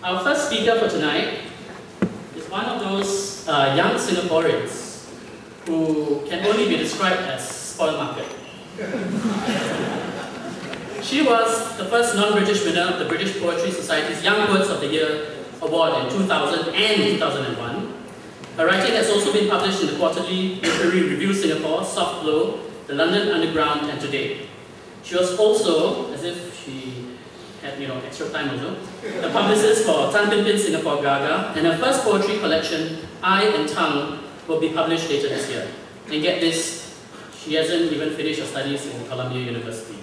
Our first speaker for tonight is one of those young Singaporeans who can only be described as spoiled market. She was the first non-British winner of the British Poetry Society's Young Poets of the Year award in 2000 and 2001. Her writing has also been published in the Quarterly Literary Review Singapore, Soft Blow, the London Underground, and Today. She was also, as if she had extra time also, the publicist for Tan Pin Pin Singapore Gaga, and her first poetry collection, Eye and Tongue, will be published later this year. And get this, she hasn't even finished her studies in Columbia University.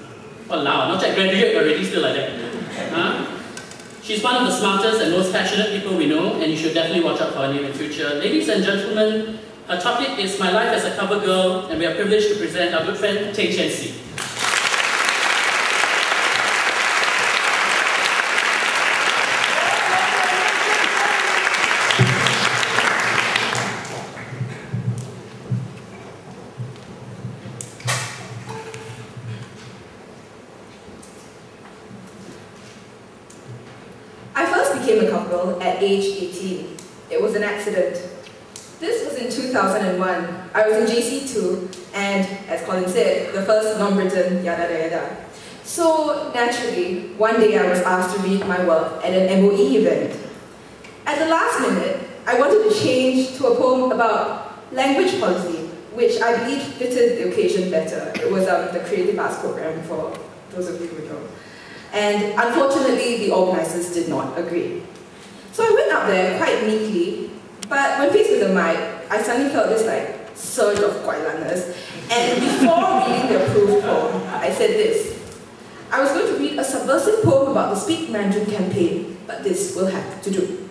Walao, not yet graduate already, still like that. Huh? She's one of the smartest and most passionate people we know, and you should definitely watch out for her name in future. Ladies and gentlemen, her topic is My Life as a Cover Girl, and we are privileged to present our good friend, Teng Qian. At age 18. It was an accident. This was in 2001. I was in JC2 and, as Colin said, the first non-Briton, yada yada yada. So, naturally, one day I was asked to read my work at an MOE event. At the last minute, I wanted to change to a poem about language policy, which I believe fitted the occasion better. It was the Creative Arts program, for those of you who know. And unfortunately, the organizers did not agree. So I went up there quite meekly, but when faced with the mic, I suddenly felt this surge of guailaness. And before reading the approved poem, I said this: I was going to read a subversive poem about the Speak Mandarin campaign, but this will have to do.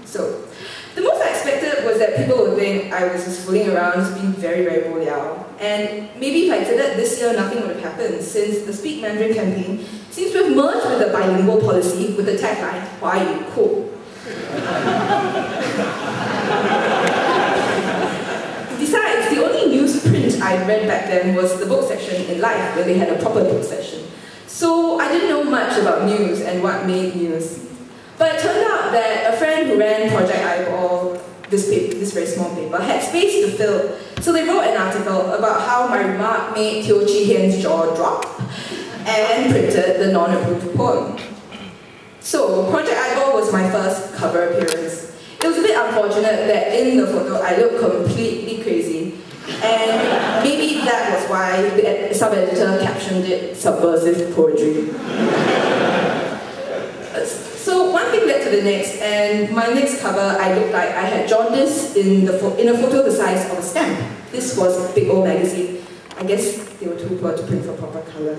So, the most I expected was that people would think I was just fooling around, just being very, very boliao. And maybe if I did that this year, nothing would have happened, since the Speak Mandarin campaign seems to have merged with the bilingual policy with the tagline, Why You Cool? Besides, the only newsprint I read back then was the book section in Life, where they had a proper book session. So I didn't know much about news and what made news. But it turned out that a friend who ran Project Eyeball, this very small paper, had space to fill. So they wrote an article about how my remark made Teo Chee Hian's jaw drop and printed the non-approved poem. So Project Eyeball was my first cover appearance. It was a bit unfortunate that in the photo I looked completely crazy. And maybe that was why the sub-editor captioned it Subversive Poetry. So one thing led to the next, and my next cover, I looked like I had jaundice in a photo the size of a stamp. This was a big old magazine. I guess they were too poor to print for proper colour.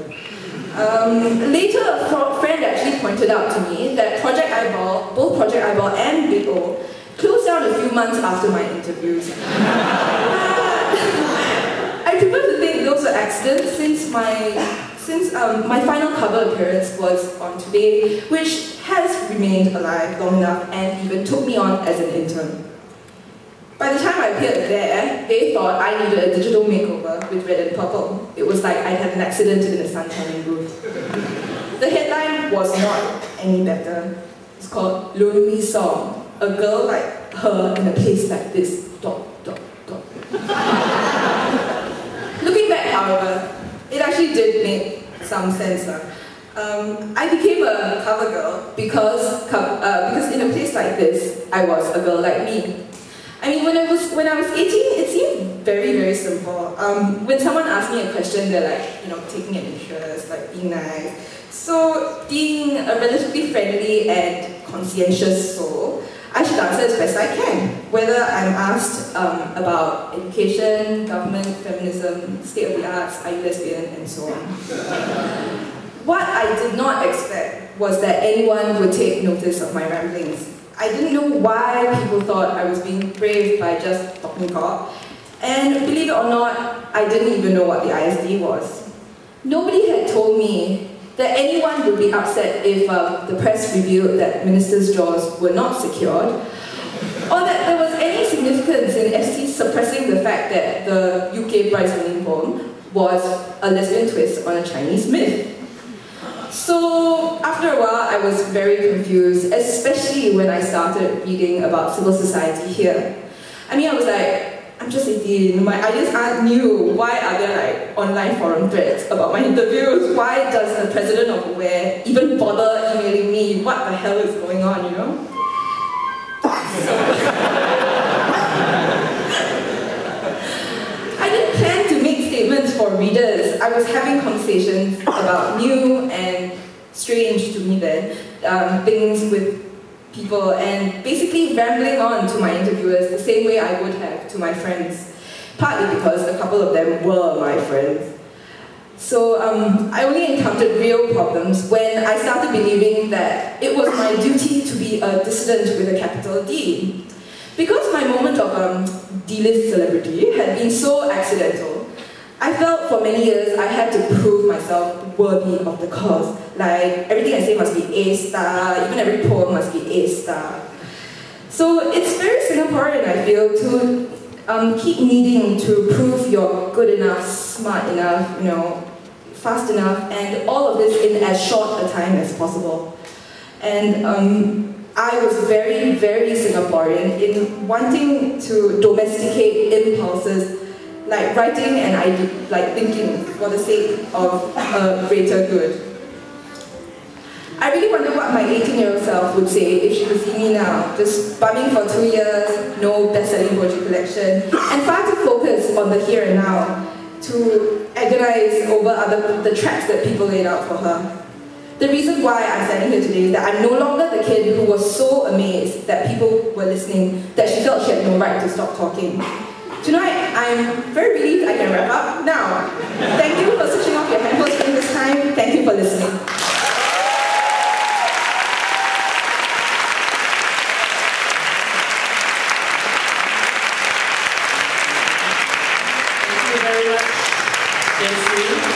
Later, a friend actually pointed out to me that Project Eyeball, both Project Eyeball and Big O, closed down a few months after my interviews. I prefer to think those are accidents, since my final cover appearance was on Today, which has remained alive long enough and even took me on as an intern. By the time I appeared there, they thought I needed a digital makeover with red and purple. It was like I'd had an accident in a sun tanning booth. The headline was not any better. It's called Lonely Song, a girl like her in a place like this, ... Looking back, however, it actually did make some sense. I became a cover girl because in a place like this, I was a girl like me. I mean, when I was 18, it seemed very, very simple. When someone asked me a question, they're like, taking an interest, being nice. So, being a relatively friendly and conscientious soul, I should answer as best I can, whether I'm asked about education, government, feminism, state of the arts, are you lesbian, and so on. What I did not expect was that anyone would take notice of my ramblings. I didn't know why people thought I was being brave by just talking cock, and believe it or not, I didn't even know what the ISD was. Nobody had told me that anyone would be upset if the press revealed that ministers' jaws were not secured, or that there was any significance in FC suppressing the fact that the UK prize-winning poem was a lesbian twist on a Chinese myth. So after a while, I was very confused, especially when I started reading about civil society here. I mean, I was like, I'm just 18, my ideas aren't new. Why are there like online forum threads about my interviews? Why does the president of Aware even bother emailing me? What the hell is going on, you know? I didn't plan to make statements for readers. I was having conversations about new and strange to me then, things with people, and basically rambling on to my interviewers the same way I would have to my friends, partly because a couple of them were my friends. So I only encountered real problems when I started believing that it was my duty to be a dissident with a capital D. Because my moment of D-list celebrity had been so accidental, I felt for many years I had to prove myself worthy of the cause. Like, everything I say must be A-star, even every poem must be A-star. So it's very Singaporean, I feel, to keep needing to prove you're good enough, smart enough, you know, fast enough, and all of this in as short a time as possible. And I was very, very Singaporean in wanting to domesticate impulses like writing and like thinking for the sake of a greater good. I really wonder what my 18-year-old self would say if she could see me now, just bumming for 2 years, no best-selling poetry collection, and far too focused on the here and now to agonize over the tracks that people laid out for her. The reason why I'm standing here today is that I'm no longer the kid who was so amazed that people were listening that she felt she had no right to stop talking. Tonight, I'm very relieved I can wrap up now. Thank you for switching off your handphones during this time. Thank you for listening. Thank you very much, Teng Qian.